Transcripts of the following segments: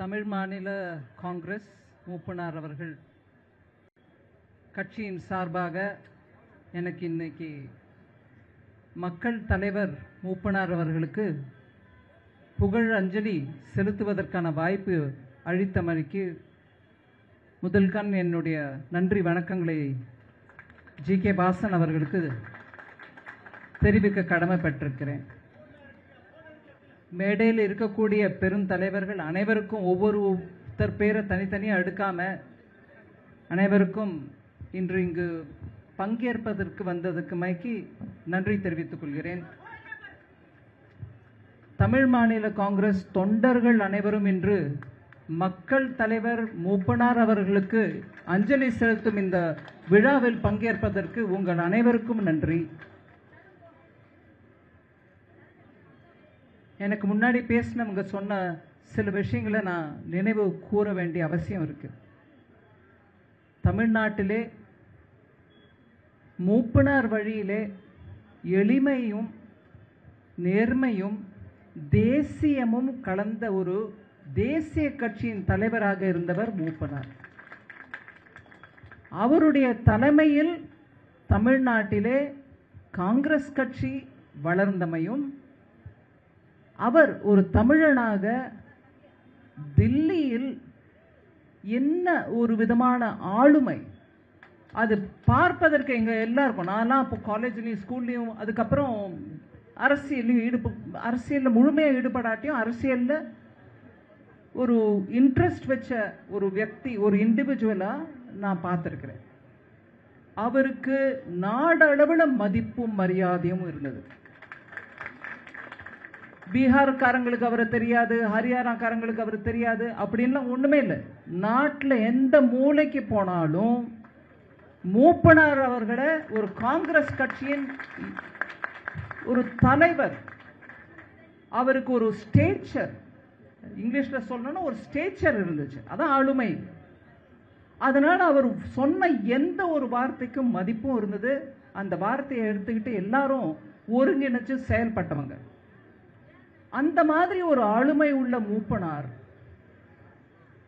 தமிழ் மாநில காங்கிரஸ் மூப்பனார் அவர்கள் கட்சியின் சார்பாக எனக்கு இன்னைக்கு மக்கள் தலைவர் மூப்பனார் அவர்களுக்கு புகழ் அஞ்சலி செலுத்துவதற்கான வாய்ப்பு அளித்தமைக்கு முதல்கண் என்னுடைய நன்றி வணக்கங்களை ஜி.கே. வாசன் அவர்களுக்கு தெரிவிக்க கடமைப்பட்டிருக்கிறேன். மேடையில் இருக்கக்கூடிய பெருந்தலைவர்கள் அனைவருக்கும் ஒவ்வொருத்தர் பேரை தனித்தனியாக எடுக்காம அனைவருக்கும் இன்று இங்கு பங்கேற்பதற்கு வந்ததுக்கு மைக்கி நன்றி தெரிவித்துக் கொள்கிறேன். தமிழ் மாநில காங்கிரஸ் தொண்டர்கள் அனைவரும் இன்று மக்கள் தலைவர் மூப்பனார் அவர்களுக்கு அஞ்சலி செலுத்தும் இந்த விழாவில் பங்கேற்பதற்கு உங்கள் அனைவருக்கும் நன்றி. எனக்கு முன்னாடி பேசினவங்க சொன்ன சில விஷயங்களை நான் நினைவு கூற வேண்டிய அவசியம் இருக்கு. தமிழ்நாட்டிலே மூப்பனார் வழியிலே எளிமையும் நேர்மையும் தேசியமும் கலந்த ஒரு தேசிய கட்சியின் தலைவராக இருந்தவர் மூப்பனார். அவருடைய தலைமையில் தமிழ்நாட்டிலே காங்கிரஸ் கட்சி வளர்ந்தமையும் அவர் ஒரு தமிழனாக தில்லியில் என்ன ஒரு விதமான ஆளுமை அது பார்ப்பதற்கு எங்க எல்லாருக்கும், நான்லாம் இப்போ காலேஜ்லையும் ஸ்கூல்லையும் அதுக்கப்புறம் அரசியலில் முழுமையாக ஈடுபடாட்டியும் அரசியலில் ஒரு இன்ட்ரெஸ்ட் வச்ச ஒரு వ్యక్తి, ஒரு இண்டிவிஜுவலாக நான் பார்த்துருக்கிறேன். அவருக்கு நாடளவில் மதிப்பும் மரியாதையும் இருந்தது. பீகார்காரங்களுக்கு அவரை தெரியாது, ஹரியானாக்காரங்களுக்கு அவர் தெரியாது அப்படின்லாம் ஒன்றுமே இல்லை. நாட்டில் எந்த மூலைக்கு போனாலும் மூப்பனார் அவர்களை ஒரு காங்கிரஸ் கட்சியின் ஒரு தலைவர், அவருக்கு ஒரு ஸ்டேச்சர், இங்கிலீஷில் சொல்லணும்னா ஒரு ஸ்டேச்சர் இருந்துச்சு, அதான் ஆளுமை. அதனால அவர் சொன்ன எந்த ஒரு வார்த்தைக்கும் மதிப்பும் இருந்தது. அந்த வார்த்தையை எடுத்துக்கிட்டு எல்லாரும் ஒருங்கிணைச்சு செயல்பட்டவங்க. அந்த மாதிரி ஒரு ஆளுமை உள்ள மூப்பனார்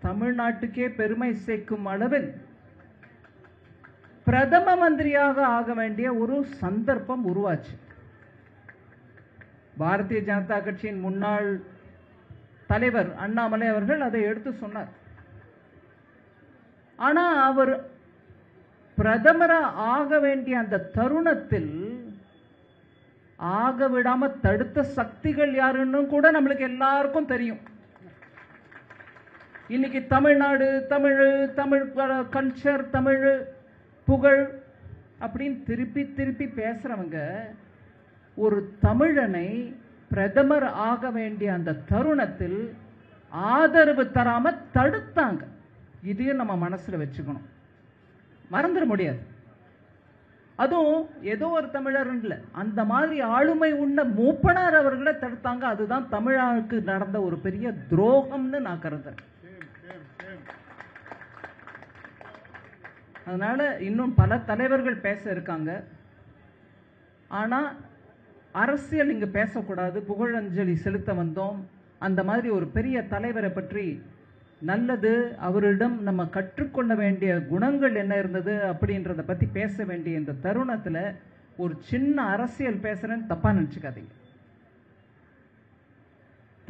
தமிழ்நாட்டுக்கே பெருமை சேர்க்கும் அளவில் பிரதம மந்திரியாக ஆக வேண்டிய ஒரு சந்தர்ப்பம் உருவாச்சு. பாரதிய ஜனதா கட்சியின் முன்னாள் தலைவர் அண்ணாமலை அவர்கள் அதை எடுத்து சொன்னார். ஆனா அவர் பிரதமராக ஆக வேண்டிய அந்த தருணத்தில் ஆக விடாம தடுத்த சக்திகள் யாருன்னு கூட நம்மளுக்கு எல்லாருக்கும் தெரியும். இன்னைக்கு தமிழ்நாடு, தமிழ் கல்ச்சர், தமிழ் புகழ் அப்படின்னு திருப்பி திருப்பி பேசுறவங்க ஒரு தமிழனை பிரதமர் ஆக வேண்டிய அந்த தருணத்தில் ஆதரவு தராம தடுத்தாங்க. இதையும் நம்ம மனசுல வச்சுக்கணும், மறந்துட முடியாது. அதுவும் ஏதோ ஒரு தமிழர் இல்லை, அந்த மாதிரி ஆளுமை உள்ள மூப்பனார் அவர்களை தடுத்தாங்க. அதுதான் தமிழனுக்கு நடந்த ஒரு பெரிய துரோகம்னு நான் கருதுறேன். அதனால இன்னும் பல தலைவர்கள் பேச இருக்காங்க. ஆனா அரசியல் இங்க பேசக்கூடாது, புகழஞ்சலி செலுத்த வந்தோம். அந்த மாதிரி ஒரு பெரிய தலைவரை பற்றி நல்லது, அவரிடம் நம்ம கற்றுக்கொள்ள வேண்டிய குணங்கள் என்ன இருந்தது அப்படின்றத பத்தி பேச வேண்டிய இந்த தருணத்துல ஒரு சின்ன அரசியல் பேசுறேன்னு தப்பா நினைச்சுக்காதீங்க.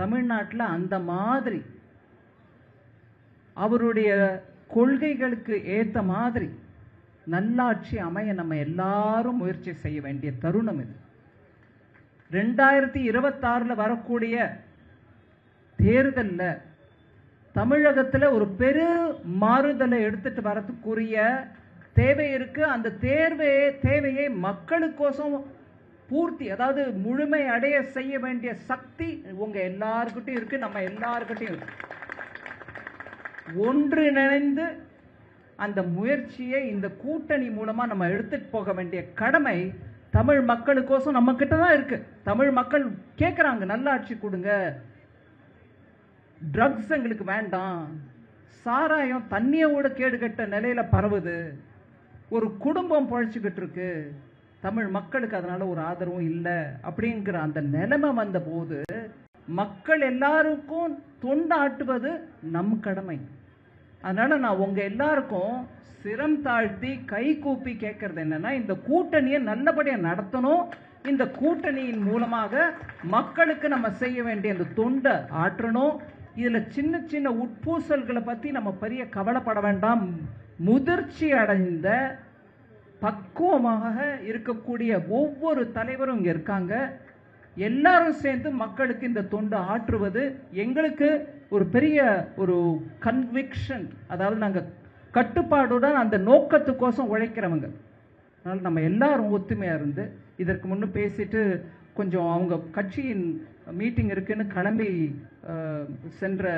தமிழ்நாட்டில் அந்த மாதிரி அவருடைய கொள்கைகளுக்கு ஏத்த மாதிரி நல்லாட்சி அமைய நம்ம எல்லாரும் முயற்சி செய்ய வேண்டிய தருணம் இது. 2026 வரக்கூடிய தேர்தலில் தமிழகத்தில் ஒரு பெரு மாறுதலை எடுத்துட்டு வரதுக்குரிய தேவை இருக்கு. அந்த தேவையை மக்களுக்கோசம் பூர்த்தி, அதாவது முழுமை அடைய செய்ய வேண்டிய சக்தி உங்க எல்லாருக்கிட்டையும் இருக்கு, நம்ம எல்லாருக்கிட்டையும் இருக்கு. ஒன்றிணைந்து அந்த முயற்சியை இந்த கூட்டணி மூலமா நம்ம எடுத்துட்டு போக வேண்டிய கடமை தமிழ் மக்களுக்கோசம் நம்ம கிட்ட தான் இருக்கு. தமிழ் மக்கள் கேட்குறாங்க, நல்லாட்சி கொடுங்க, ட்ரக்ஸ் எங்களுக்கு வேண்டாம், சாராயம் தண்ணியோட கேடுகட்ட நிலையில பரவுது, ஒரு குடும்பம் பழிச்சுக்கிட்டு இருக்கு, தமிழ் மக்களுக்கு அதனால ஒரு ஆதரவும் இல்லை அப்படிங்கிற அந்த நிலைமை வந்த போது மக்கள் எல்லாருக்கும் தொண்டாற்றுவது நம் கடமை. அதனால நான் உங்க எல்லாருக்கும் சிரம் தாழ்த்தி கை கூப்பி கேட்கறது என்னன்னா, இந்த கூட்டணியை நல்லபடியா நடத்தணும். இந்த கூட்டணியின் மூலமாக மக்களுக்கு நம்ம செய்ய வேண்டிய இந்த தொண்டை ஆற்றணும். இதுல சின்ன சின்ன உட்பூசல்களை பத்தி நம்ம பெரிய கவலைப்பட வேண்டாம். முதிர்ச்சி அடைந்த பக்குவமாக இருக்கக்கூடிய ஒவ்வொரு தலைவரும் இங்க இருக்காங்க. எல்லாரும் சேர்ந்து மக்களுக்கு இந்த தொண்டு ஆற்றுவது எங்களுக்கு ஒரு பெரிய ஒரு கன்விக்ஷன். அதாவது நாங்க கட்டுப்பாடுடன் அந்த நோக்கத்துக்கோசம் உழைக்கிறவங்க. அதனால நம்ம எல்லாரும் ஒத்துமையா இருந்து, இதற்கு முன்னு பேசிட்டு கொஞ்சம் அவங்க கட்சியின் மீட்டிங் இருக்குன்னு கிளம்பி சென்ற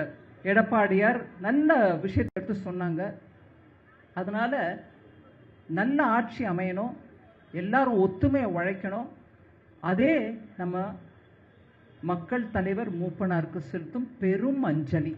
எடப்பாடியார் நல்ல விஷயத்தை எடுத்து சொன்னாங்க. அதனால நல்ல ஆட்சி அமையணும், எல்லாரும் ஒத்துமையை உழைக்கணும். அதே நம்ம மக்கள் தலைவர் மூப்பனாருக்கு செலுத்தும் பெரும் அஞ்சலி.